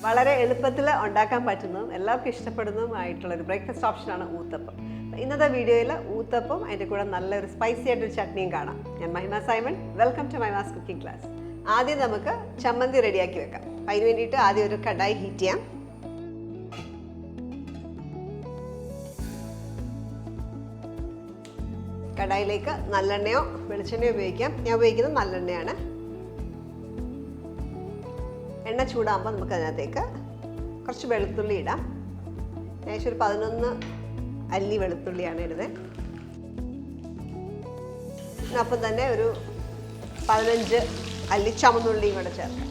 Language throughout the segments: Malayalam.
വളരെ എളുപ്പത്തിൽ ഉണ്ടാക്കാൻ പറ്റുന്നതും എല്ലാവർക്കും ഇഷ്ടപ്പെടുന്നതുമായിട്ടുള്ളൊരു ബ്രേക്ക്ഫാസ്റ്റ് ഓപ്ഷനാണ് ഊത്തപ്പം. ഇന്നത്തെ വീഡിയോയിൽ ഊത്തപ്പം അതിൻ്റെ കൂടെ നല്ലൊരു സ്പൈസി ആയിട്ടൊരു ചട്നിയും കാണാം. ഞാൻ Mahima Simon, welcome to Mahima's cooking class. ആദ്യം നമുക്ക് ചമ്മന്തി റെഡിയാക്കി വെക്കാം. അതിന് വേണ്ടിയിട്ട് ആദ്യം ഒരു കടായി ഹീറ്റ് ചെയ്യാം. കടായിലേക്ക് നല്ലെണ്ണയോ വെളിച്ചെണ്ണയോ ഉപയോഗിക്കാം. ഞാൻ ഉപയോഗിക്കുന്നത് നല്ലെണ്ണയാണ്. എണ്ണ ചൂടാകുമ്പോൾ നമുക്ക് അതിനകത്തേക്ക് കുറച്ച് വെളുത്തുള്ളി ഇടാം. ഏകദേശം ഒരു 11 അല്ലി വെളുത്തുള്ളിയാണ് ഇടുന്നത്. അപ്പം തന്നെ ഒരു 15 അല്ലി ചുമന്നുള്ളിയും കൂടെ ചേർക്കാം.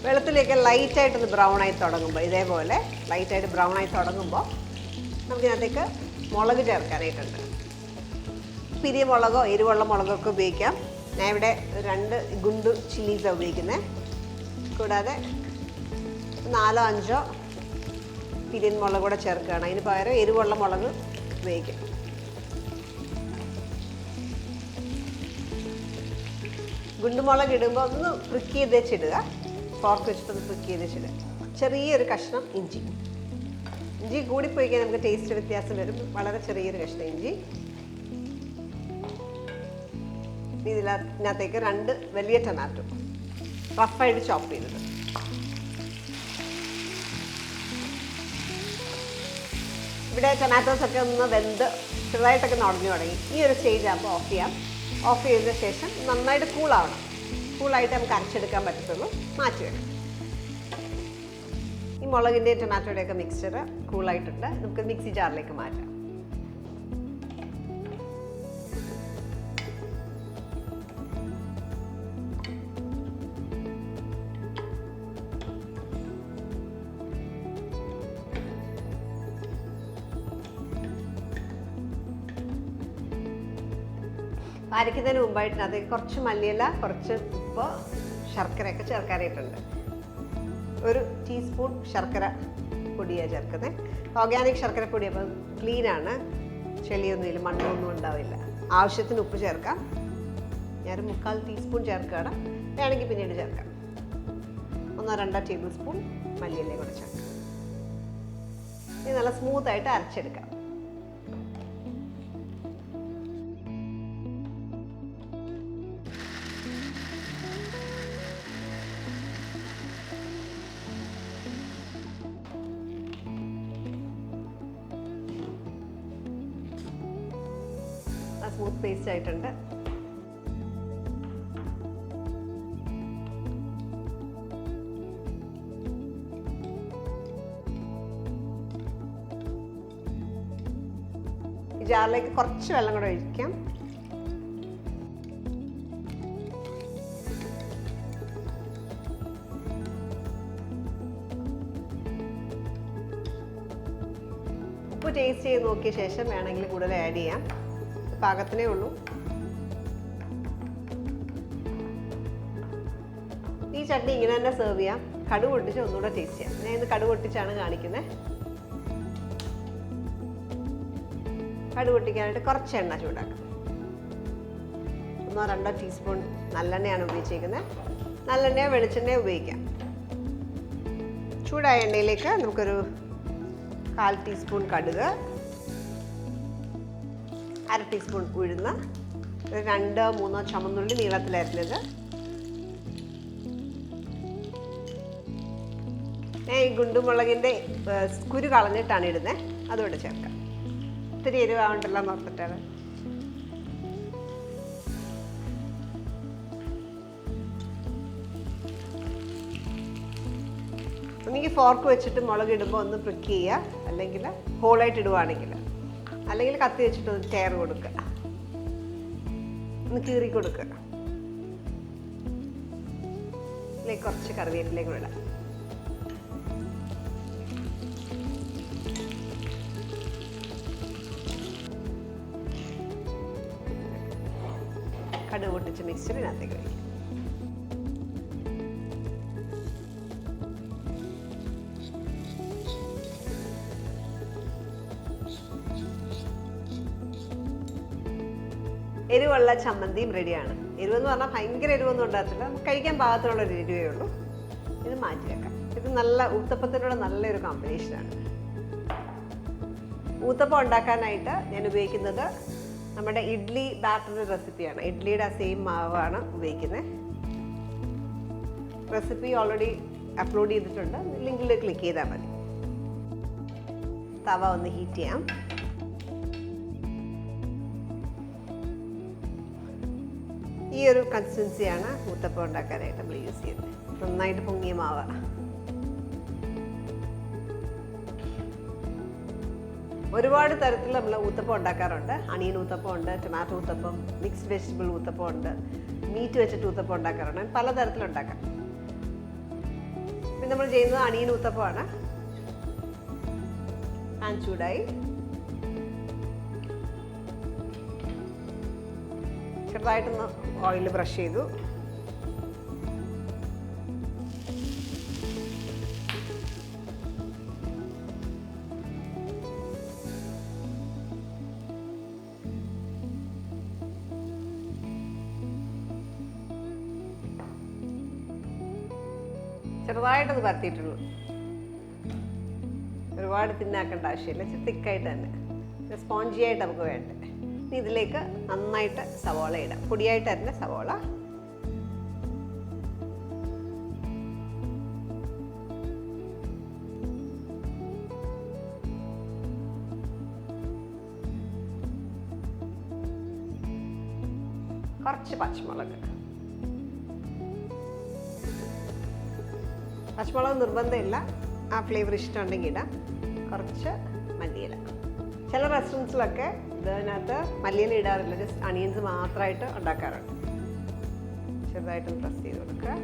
വെളുത്തുള്ളിയൊക്കെ ലൈറ്റായിട്ടൊന്ന് ബ്രൗൺ ആയി തുടങ്ങുമ്പോൾ, ഇതേപോലെ ലൈറ്റായിട്ട് ബ്രൗൺ ആയി തുടങ്ങുമ്പോൾ നമുക്കിതിനകത്തേക്ക് മുളക് ചേർക്കാനായിട്ടുണ്ട്. പിരിയ മുളകോ എരിവുള്ള മുളകോ ഒക്കെ ഉപയോഗിക്കാം. ഞാൻ ഇവിടെ 2 ഗുണ്ടു ചില്ലീസാണ് ഉപയോഗിക്കുന്നത്. കൂടാതെ 4-5 പിരിയൻ മുളക് കൂടെ ചേർക്കുകയാണ്. അതിന് പകരം എരിവുള്ള മുളക് ഉപയോഗിക്കാം. ഗുണ്ടുമുളക് ഇടുമ്പോൾ ഒന്ന് പ്രിക്ക് ചെയ്ത് വെച്ചിടുക. ഫോർക്ക് വെച്ചിട്ടൊന്ന് പ്രിക്ക് ചെയ്ത് വെച്ചിടുക. ചെറിയൊരു കഷ്ണം ഇഞ്ചി. ഇഞ്ചി കൂടിപ്പോയിക്കാൻ നമുക്ക് ടേസ്റ്റ് വ്യത്യാസം വരും. വളരെ ചെറിയൊരു കഷ്ണം ഇഞ്ചി. ഇതിനകത്തേക്ക് 2 വലിയ ടൊമാറ്റോ റഫായിട്ട് ചോപ്പ് ചെയ്തത്. ഇവിടെ ടൊമാറ്റോസൊക്കെ ഒന്ന് വെന്ത് ചെറുതായിട്ടൊക്കെ ഉടഞ്ഞു തുടങ്ങി. ഈ ഒരു സ്റ്റേജ് ആകുമ്പോൾ ഓഫ് ചെയ്യാം. ഓഫ് ചെയ്തതിന് ശേഷം നന്നായിട്ട് കൂളാവണം. കൂളായിട്ട് നമുക്ക് അരച്ചെടുക്കാൻ പറ്റത്തുള്ളൂ. മാറ്റി വെക്കാം. ഈ മുളകിൻ്റെയും ടൊമാറ്റോയുടെയൊക്കെ മിക്സ്ചർ കൂളായിട്ടുണ്ട്. നമുക്ക് മിക്സി ജാറിലേക്ക് മാറ്റാം. അരയ്ക്കുന്നതിന് മുമ്പായിട്ട് അതിൽ കുറച്ച് മല്ലിയില, കുറച്ച് ഉപ്പ്, ശർക്കരയൊക്കെ ചേർക്കാനായിട്ടുണ്ട്. 1 ടീസ്പൂൺ ശർക്കര പൊടിയാണ് ചേർക്കുന്നത്. ഓർഗാനിക് ശർക്കര പൊടി, അപ്പം ക്ലീനാണ്. ചെളിയൊന്നുമില്ല, മണ്ണൊന്നും ഉണ്ടാവില്ല. ആവശ്യത്തിന് ഉപ്പ് ചേർക്കാം. ഞാനൊരു 3/4 ടീസ്പൂൺ ചേർക്കുകയാണ്. വേണമെങ്കിൽ പിന്നീട് ചേർക്കാം. 1-2 ടേബിൾ സ്പൂൺ മല്ലിയിലയും കൂടെ ചേർക്കാം. ഇത് നല്ല സ്മൂത്തായിട്ട് അരച്ചെടുക്കാം. സ്മൂത്ത് പേസ്റ്റ് ആയിട്ടുണ്ട്. ഈ ജാറിലേക്ക് കുറച്ച് വെള്ളം കൂടെ ഒഴിക്കാം. ഉപ്പ് ടേസ്റ്റ് ചെയ്ത് നോക്കിയ ശേഷം വേണമെങ്കിൽ കൂടുതൽ ആഡ് ചെയ്യാം. പാകത്തിനേ ഉള്ളൂ. ഈ ചട്നി ഇങ്ങനെ തന്നെ സെർവ് ചെയ്യാം. കടുക് പൊട്ടിച്ച് ഒന്നുകൂടെ ടേസ്റ്റ് ചെയ്യാം. ഞാൻ ഇന്ന് കടുക് പൊട്ടിച്ചാണ് കാണിക്കുന്നത്. കടുക് പൊട്ടിക്കാനായിട്ട് കുറച്ച് എണ്ണ ചൂടാക്കാം. 1-2 ടീസ്പൂൺ നല്ലെണ്ണയാണ് ഉപയോഗിച്ചിരിക്കുന്നത്. നല്ലെണ്ണയോ വെളിച്ചെണ്ണയോ ഉപയോഗിക്കാം. ചൂടായ എണ്ണയിലേക്ക് നമുക്കൊരു 1/4 ടീസ്പൂൺ കടുക്, 1/2 ടീസ്പൂൺ ഉഴുന്ന്, 2-3 ചുമന്നുള്ളി നീളത്തിലരിഞ്ഞത്. ഞാൻ ഈ ഗുണ്ടുമുളകിൻ്റെ കുരു കളഞ്ഞിട്ടാണ് ഇടുന്നത്. അതുകൊണ്ട് ചേർക്കാം. ഇത്തിരി എരിവാവണ്ടല്ലോ നോർത്തിട്ടാണ്. ഒന്നെങ്കിൽ ഫോർക്ക് വെച്ചിട്ട് മുളക് ഇടുമ്പോൾ ഒന്ന് പ്രിക്ക് ചെയ്യുക, അല്ലെങ്കിൽ ഹോളായിട്ട് ഇടുവാണെങ്കിൽ, അല്ലെങ്കിൽ കത്തി വെച്ചിട്ട് ഒന്ന് ചേർ കൊടുക്കുക, ഒന്ന് കീറി കൊടുക്കുക. ഇതിലേക്ക് കുറച്ച് കറിവേപ്പിലേക്ക് വിടാം. കടുക് പൊട്ടിച്ച് മിക്സറിനകത്തേക്ക് വയ്ക്കും. എരിവുള്ള ചമ്മന്തിയും റെഡിയാണ്. എരിവെന്ന് പറഞ്ഞാൽ ഭയങ്കര എരിവൊന്നും ഉണ്ടാകത്തില്ല, നമുക്ക് കഴിക്കാൻ പാകത്തിനുള്ളൊരു എരിവേ ഉള്ളൂ. ഇത് മാറ്റി വെക്കാം. ഇത് നല്ല ഊത്തപ്പത്തിനുള്ള നല്ലൊരു കോമ്പിനേഷനാണ്. ഊത്തപ്പം ഉണ്ടാക്കാനായിട്ട് ഞാൻ ഉപയോഗിക്കുന്നത് നമ്മുടെ ഇഡ്ഡലി ബാറ്ററിൻ്റെ റെസിപ്പിയാണ്. ഇഡ്ഡലിയുടെ ആ സെയിം മാവാണ് ഉപയോഗിക്കുന്നത്. റെസിപ്പി ഓൾറെഡി അപ്ലോഡ് ചെയ്തിട്ടുണ്ട്, ലിങ്കിൽ ക്ലിക്ക് ചെയ്താൽ മതി. തവ ഒന്ന് ഹീറ്റ് ചെയ്യാം. ഈ ഒരു കൺസിസ്റ്റൻസിയാണ് ഊത്തപ്പം ഉണ്ടാക്കാനായിട്ട് നമ്മൾ യൂസ് ചെയ്യുന്നത്. നന്നായിട്ട് പൊങ്ങിയ മാവ്. ഒരുപാട് തരത്തിൽ നമ്മൾ ഊത്തപ്പം ഉണ്ടാക്കാറുണ്ട്. അണിയൻ ഊത്തപ്പം ഉണ്ട്, tomato uttapam, mixed vegetable uttapam ഉണ്ട്, മീറ്റ് വെച്ചിട്ട് ഊത്തപ്പം ഉണ്ടാക്കാറുണ്ട്. പലതരത്തിലുണ്ടാക്കാം. പിന്നെ നമ്മൾ ചെയ്യുന്നത് അണിയൻ ഊത്തപ്പമാണ്. പാൻ ചൂടായി. ചെറുതായിട്ടൊന്ന് ഓയിൽ ബ്രഷ് ചെയ്തു. ചെറുതായിട്ടൊന്ന് പരത്തിയിട്ടുള്ളൂ, ഒരുപാട് തിന്നാക്കേണ്ട ആവശ്യമില്ല. ഇച്ചിരി തിക്കായിട്ട് തന്നെ, സ്പോഞ്ചി ആയിട്ട് നമുക്ക് വേണ്ടേ. ഇനി ഇതിലേക്ക് നന്നായിട്ട് സവോള ഇടാം. പൊടിയായിട്ട് തന്നെ സവോള. കുറച്ച് പച്ചമുളക്. പച്ചമുളക് നിർബന്ധമില്ല, ആ ഫ്ലേവർ ഇഷ്ടമുണ്ടെങ്കിൽ ഇടാം. കുറച്ച് മല്ലിയില. ചില റെസ്റ്റോറൻറ്റ്സിലൊക്കെ ഇതിനകത്ത് മല്ലിയില ഇടാറില്ല, ജസ്റ്റ് അണിയൻസ് മാത്രമായിട്ട് ഉണ്ടാക്കാറുണ്ട്. ചെറുതായിട്ട് പ്രസ് ചെയ്ത് കൊടുക്കുക.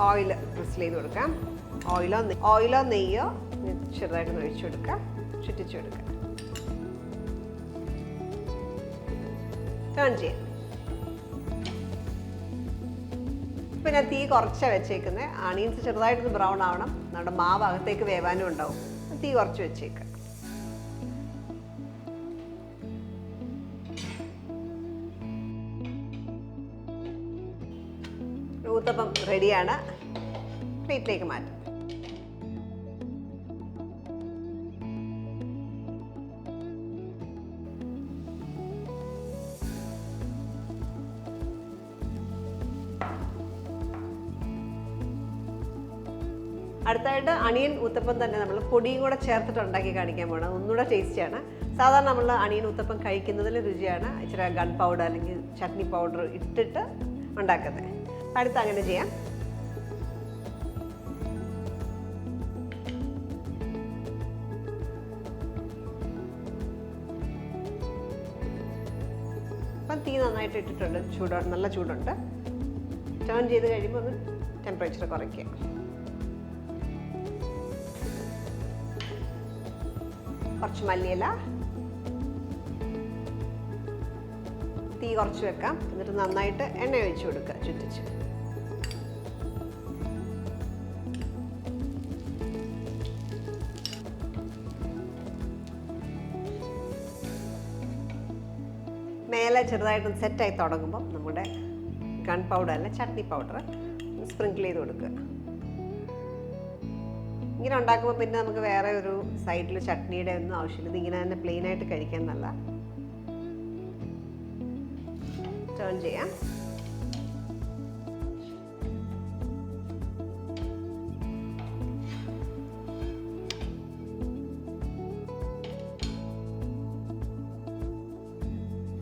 ഓയിൽ പ്രസ് ചെയ്ത് കൊടുക്കാം. ഓയിലോ നെയ്യോ ചെറുതായിട്ടൊന്ന് ഒഴിച്ചു കൊടുക്കുക, ചുറ്റിച്ചു കൊടുക്കുക. ടേൺ ചെയ്യാം. ഇപ്പം ഞാൻ തീ കുറച്ചാണ് വെച്ചേക്കുന്നത്. ആണിയൻസ് ചെറുതായിട്ടൊന്ന് ബ്രൗൺ ആവണം, നമ്മുടെ മാവ് അകത്തേക്ക് വേവാനും ഉണ്ടാവും. തീ കുറച്ച് വെച്ചേക്കുക. ഊത്തപ്പം റെഡിയാണ്. പ്ലേറ്റിലേക്ക് മാറ്റാം. അടുത്തായിട്ട് അണിയൻ ഊത്തപ്പം തന്നെ നമ്മൾ പൊടിയും കൂടെ ചേർത്തിട്ട് ഉണ്ടാക്കി കാണിക്കാൻ പോകണം. ഒന്നുകൂടെ ടേസ്റ്റിയാണ്. സാധാരണ നമ്മൾ അണിയൻ ഊത്തപ്പം കഴിക്കുന്നതിൽ രുചിയാണ് ഇച്ചിരി ഗൺ പൗഡർ അല്ലെങ്കിൽ ചട്നി പൗഡർ ഇട്ടിട്ട് ഉണ്ടാക്കുന്നത്. അടുത്ത് അങ്ങനെ ചെയ്യാം. അപ്പം തീ നന്നായിട്ട് ഇട്ടിട്ടുണ്ട്, നല്ല ചൂടുണ്ട്. ടേൺ ചെയ്ത് കഴിയുമ്പോൾ ഒന്ന് ടെമ്പറേച്ചർ കുറയ്ക്കുക. കുറച്ച് മല്ലിയില. തീ കുറച്ച് വെക്കാം. എന്നിട്ട് നന്നായിട്ട് എണ്ണ ഒഴിച്ചു കൊടുക്കുക, ചുറ്റിച്ച്. മേലെ ചെറുതായിട്ടൊന്ന് സെറ്റായി തുടങ്ങുമ്പം നമ്മുടെ ഗൺ പൗഡർ അല്ല ചട്നി പൗഡർ സ്പ്രിങ്കിൾ ചെയ്ത് കൊടുക്കുക. ഇങ്ങനെ ഉണ്ടാക്കുമ്പോൾ പിന്നെ നമുക്ക് വേറെ ഒരു സൈഡിൽ ചട്നിയുടെ ഒന്നും ആവശ്യമില്ല. ഇതിങ്ങനെ തന്നെ പ്ലെയിനായിട്ട് കഴിക്കാൻ നല്ല. ടേൺ ചെയ്യാം.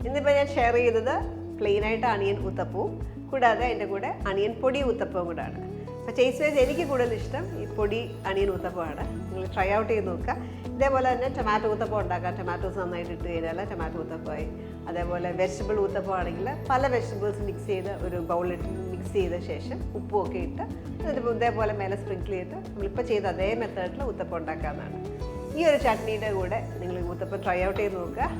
ഇന്നിപ്പോൾ ഞാൻ ഷെയർ ചെയ്തത് പ്ലെയിനായിട്ട് അണിയൻ ഊത്തപ്പവും കൂടാതെ അതിൻ്റെ കൂടെ അണിയൻ പൊടി ഊത്തപ്പവും കൂടെയാണ്. അപ്പോൾ ടേസ്റ്റ് വൈസ് എനിക്ക് കൂടുതൽ ഇഷ്ടം ഈ പൊടി അണിയൻ ഊത്തപ്പമാണ്. നിങ്ങൾ ട്രൈ ഔട്ട് ചെയ്ത് നോക്കുക. ഇതേപോലെ തന്നെ ടൊമാറ്റോ ഊത്തപ്പം ഉണ്ടാക്കാം. ടൊമാറ്റോസ് നന്നായിട്ട് ഇട്ട് കഴിഞ്ഞാൽ ടൊമാറ്റോ ഊത്തപ്പമായി. അതേപോലെ വെജിറ്റബിൾ ഊത്തപ്പം ആണെങ്കിൽ പല വെജിറ്റബിൾസ് മിക്സ് ചെയ്ത് ഒരു ബൗളിൽ മിക്സ് ചെയ്ത ശേഷം ഉപ്പും ഒക്കെ ഇട്ട് എന്നിട്ട് ഇതേപോലെ മേലെ സ്പ്രിങ്കിൾ ചെയ്തിട്ട് നമ്മളിപ്പോൾ ചെയ്ത അതേ മെത്തേഡിൽ ഊത്തപ്പം ഉണ്ടാക്കാവുന്നതാണ്. ഈ ഒരു ചട്നിയുടെ കൂടെ നിങ്ങൾ ഊത്തപ്പം ട്രൈ ഔട്ട് ചെയ്ത് നോക്കുക.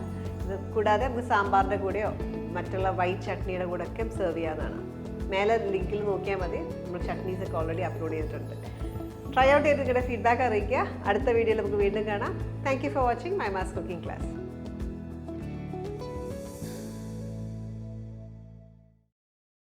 ഇത് കൂടാതെ നമുക്ക് സാമ്പാറിൻ്റെ കൂടെയോ മറ്റുള്ള വൈറ്റ് ചട്നിയുടെ കൂടെ ഒക്കെ സെർവ് ചെയ്യാവുന്നതാണ്. മേലെ ലിങ്കിൽ നോക്കിയാൽ മതി, നമ്മൾ ചട്നീസൊക്കെ ഓൾറെഡി അപ്ലോഡ് ചെയ്തിട്ടുണ്ട്. ട്രൈ ഔട്ട് ചെയ്ത് നിങ്ങളുടെ ഫീഡ്ബാക്ക് അറിയിക്കുക. അടുത്ത വീഡിയോയിൽ നമുക്ക് വീണ്ടും കാണാം. Thank you for watching മൈമാസ് cooking class.